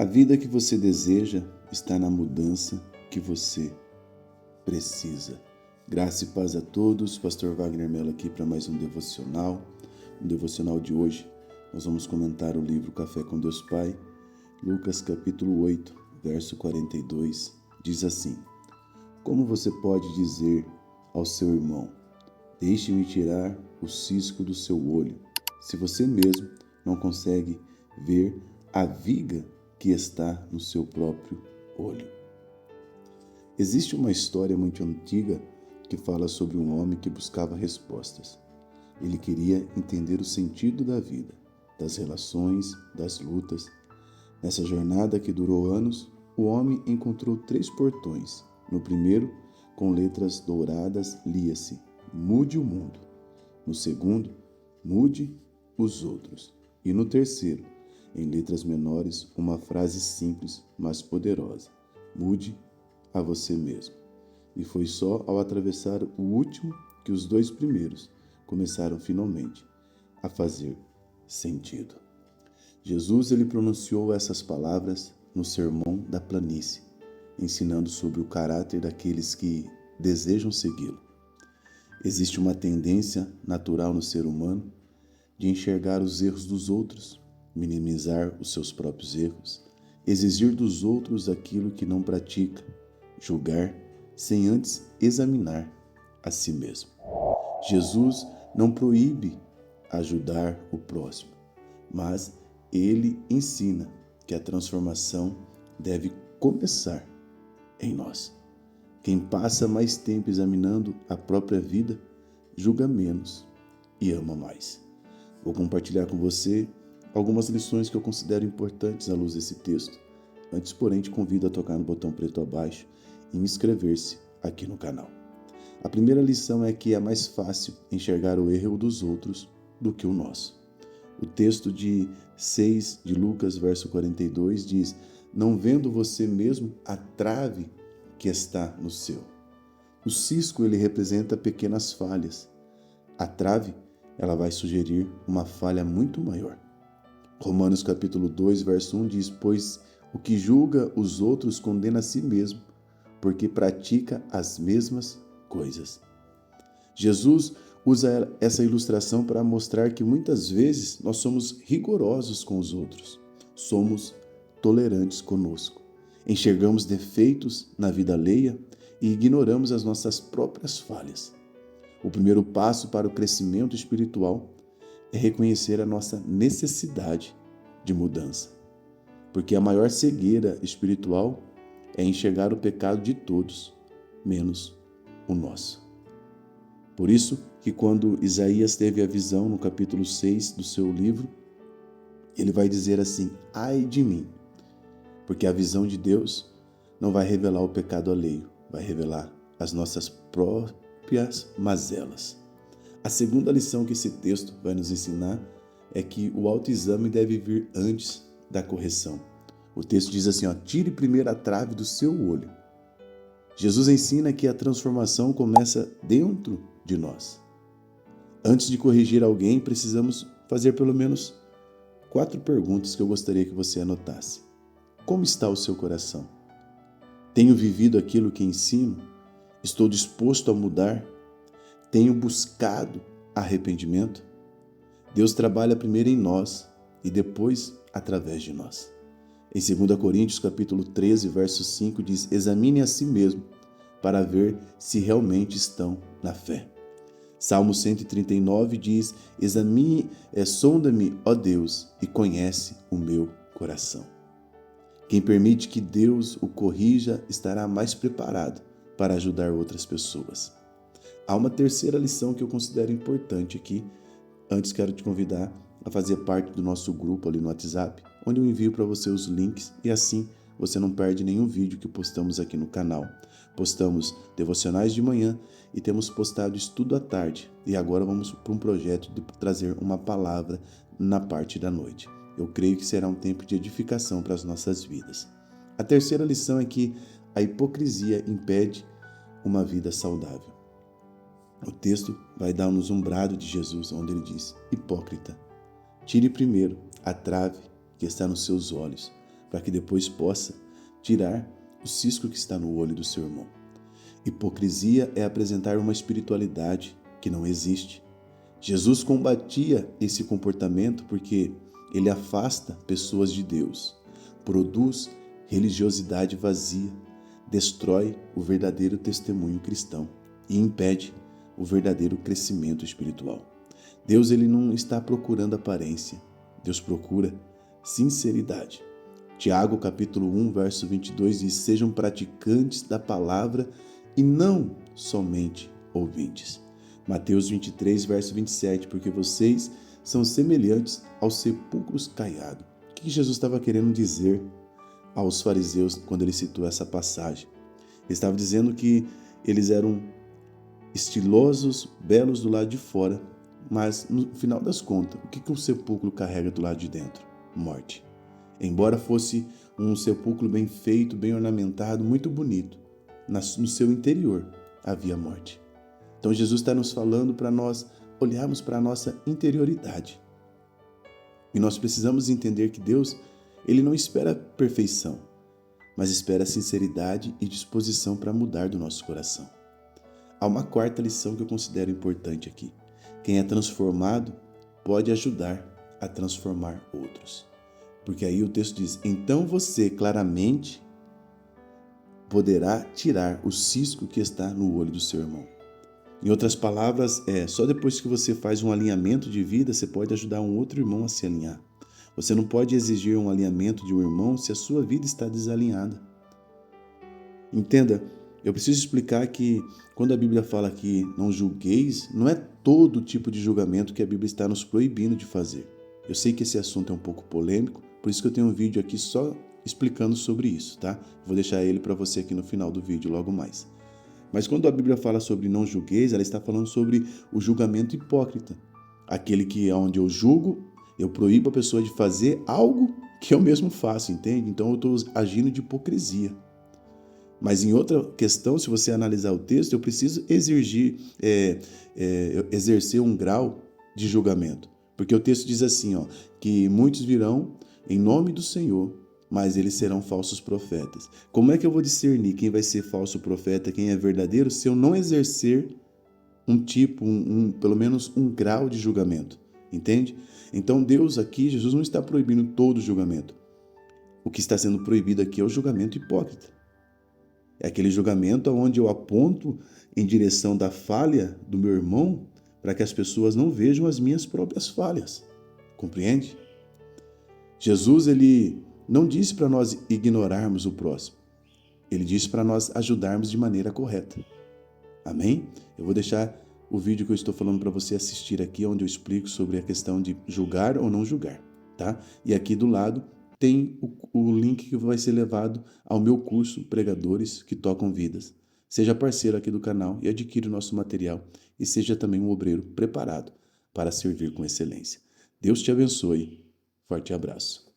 A vida que você deseja está na mudança que você precisa. Graça e paz a todos. Pastor Wagner Mello aqui para mais um devocional. No devocional de hoje, nós vamos comentar o livro Café com Deus Pai. Lucas capítulo 8, verso 42, diz assim: Como você pode dizer ao seu irmão, deixe-me tirar o cisco do seu olho, se você mesmo não consegue ver a viga que está no seu próprio olho? Existe uma história muito antiga que fala sobre um homem que buscava respostas. Ele queria entender o sentido da vida, das relações, das lutas. Nessa jornada que durou anos, o homem encontrou 3 portões. No primeiro, com letras douradas, lia-se: mude o mundo. No segundo, mude os outros. E no terceiro, em letras menores, uma frase simples, mas poderosa: mude a você mesmo. E foi só ao atravessar o último que os 2 primeiros começaram finalmente a fazer sentido. Jesus ele pronunciou essas palavras no Sermão da Planície, ensinando sobre o caráter daqueles que desejam segui-lo. Existe uma tendência natural no ser humano de enxergar os erros dos outros, minimizar os seus próprios erros, exigir dos outros aquilo que não pratica, julgar sem antes examinar a si mesmo. Jesus não proíbe ajudar o próximo, mas ele ensina que a transformação deve começar em nós. Quem passa mais tempo examinando a própria vida, julga menos e ama mais. Vou compartilhar com você algumas lições que eu considero importantes à luz desse texto. Antes, porém, te convido a tocar no botão preto abaixo e inscrever-se aqui no canal. A primeira lição é que é mais fácil enxergar o erro dos outros do que o nosso. O texto de 6 de Lucas, verso 42, diz: não vendo você mesmo a trave que está no seu. O cisco ele representa pequenas falhas. A trave ela vai sugerir uma falha muito maior. Romanos capítulo 2, verso 1 diz: pois o que julga os outros condena a si mesmo, porque pratica as mesmas coisas. Jesus usa essa ilustração para mostrar que muitas vezes nós somos rigorosos com os outros, somos tolerantes conosco, enxergamos defeitos na vida alheia e ignoramos as nossas próprias falhas. O primeiro passo para o crescimento espiritual é reconhecer a nossa necessidade de mudança, porque a maior cegueira espiritual é enxergar o pecado de todos, menos o nosso. Por isso que quando Isaías teve a visão no capítulo 6 do seu livro, ele vai dizer assim: ai de mim, porque a visão de Deus não vai revelar o pecado alheio, vai revelar as nossas próprias mazelas. A segunda lição que esse texto vai nos ensinar é que o autoexame deve vir antes da correção. O texto diz assim: tire primeiro a trave do seu olho. Jesus ensina que a transformação começa dentro de nós. Antes de corrigir alguém, precisamos fazer pelo menos 4 perguntas que eu gostaria que você anotasse. Como está o seu coração? Tenho vivido aquilo que ensino? Estou disposto a mudar? Tenho buscado arrependimento? Deus trabalha primeiro em nós e depois através de nós. Em 2 Coríntios capítulo 13, verso 5 diz: examine a si mesmo para ver se realmente estão na fé. Salmo 139 diz: sonda-me, ó Deus, e conhece o meu coração. Quem permite que Deus o corrija estará mais preparado para ajudar outras pessoas. Há uma terceira lição que eu considero importante aqui. Antes, quero te convidar a fazer parte do nosso grupo ali no WhatsApp, onde eu envio para você os links e assim você não perde nenhum vídeo que postamos aqui no canal. Postamos devocionais de manhã e temos postado estudo à tarde. E agora vamos para um projeto de trazer uma palavra na parte da noite. Eu creio que será um tempo de edificação para as nossas vidas. A terceira lição é que a hipocrisia impede uma vida saudável. O texto vai dar-nos um brado de Jesus, onde ele diz: hipócrita, tire primeiro a trave que está nos seus olhos, para que depois possa tirar o cisco que está no olho do seu irmão. Hipocrisia é apresentar uma espiritualidade que não existe. Jesus combatia esse comportamento porque ele afasta pessoas de Deus, produz religiosidade vazia, destrói o verdadeiro testemunho cristão e impede o verdadeiro crescimento espiritual. Deus ele não está procurando aparência, Deus procura sinceridade. Tiago capítulo 1, verso 22 diz: sejam praticantes da palavra e não somente ouvintes. Mateus 23, verso 27, porque vocês são semelhantes aos sepulcros caiados. O que Jesus estava querendo dizer aos fariseus quando ele citou essa passagem? Ele estava dizendo que eles eram estilosos, belos do lado de fora, mas no final das contas, o que o sepulcro carrega do lado de dentro? Morte. Embora fosse um sepulcro bem feito, bem ornamentado, muito bonito, no seu interior havia morte. Então Jesus está nos falando para nós olharmos para a nossa interioridade. E nós precisamos entender que Deus, ele não espera perfeição, mas espera sinceridade e disposição para mudar do nosso coração. Há uma quarta lição que eu considero importante aqui. Quem é transformado pode ajudar a transformar outros. Porque aí o texto diz: então você claramente poderá tirar o cisco que está no olho do seu irmão. Em outras palavras, só depois que você faz um alinhamento de vida, você pode ajudar um outro irmão a se alinhar. Você não pode exigir um alinhamento de um irmão se a sua vida está desalinhada. Entenda, eu preciso explicar que quando a Bíblia fala que não julgueis, não é todo tipo de julgamento que a Bíblia está nos proibindo de fazer. Eu sei que esse assunto é um pouco polêmico, por isso que eu tenho um vídeo aqui só explicando sobre isso, tá? Vou deixar ele para você aqui no final do vídeo logo mais. Mas quando a Bíblia fala sobre não julgueis, ela está falando sobre o julgamento hipócrita. Aquele que, onde eu julgo, eu proíbo a pessoa de fazer algo que eu mesmo faço, entende? Então eu estou agindo de hipocrisia. Mas em outra questão, se você analisar o texto, eu preciso exercer um grau de julgamento. Porque o texto diz assim, que muitos virão em nome do Senhor, mas eles serão falsos profetas. Como é que eu vou discernir quem vai ser falso profeta, quem é verdadeiro, se eu não exercer pelo menos um grau de julgamento? Entende? Então Deus aqui, Jesus não está proibindo todo o julgamento. O que está sendo proibido aqui é o julgamento hipócrita. É aquele julgamento onde eu aponto em direção da falha do meu irmão para que as pessoas não vejam as minhas próprias falhas. Compreende? Jesus, ele não disse para nós ignorarmos o próximo. Ele disse para nós ajudarmos de maneira correta. Amém? Eu vou deixar o vídeo que eu estou falando para você assistir aqui, onde eu explico sobre a questão de julgar ou não julgar, tá? E aqui do lado tem o link que vai ser levado ao meu curso Pregadores que Tocam Vidas. Seja parceiro aqui do canal e adquira o nosso material e seja também um obreiro preparado para servir com excelência. Deus te abençoe. Forte abraço.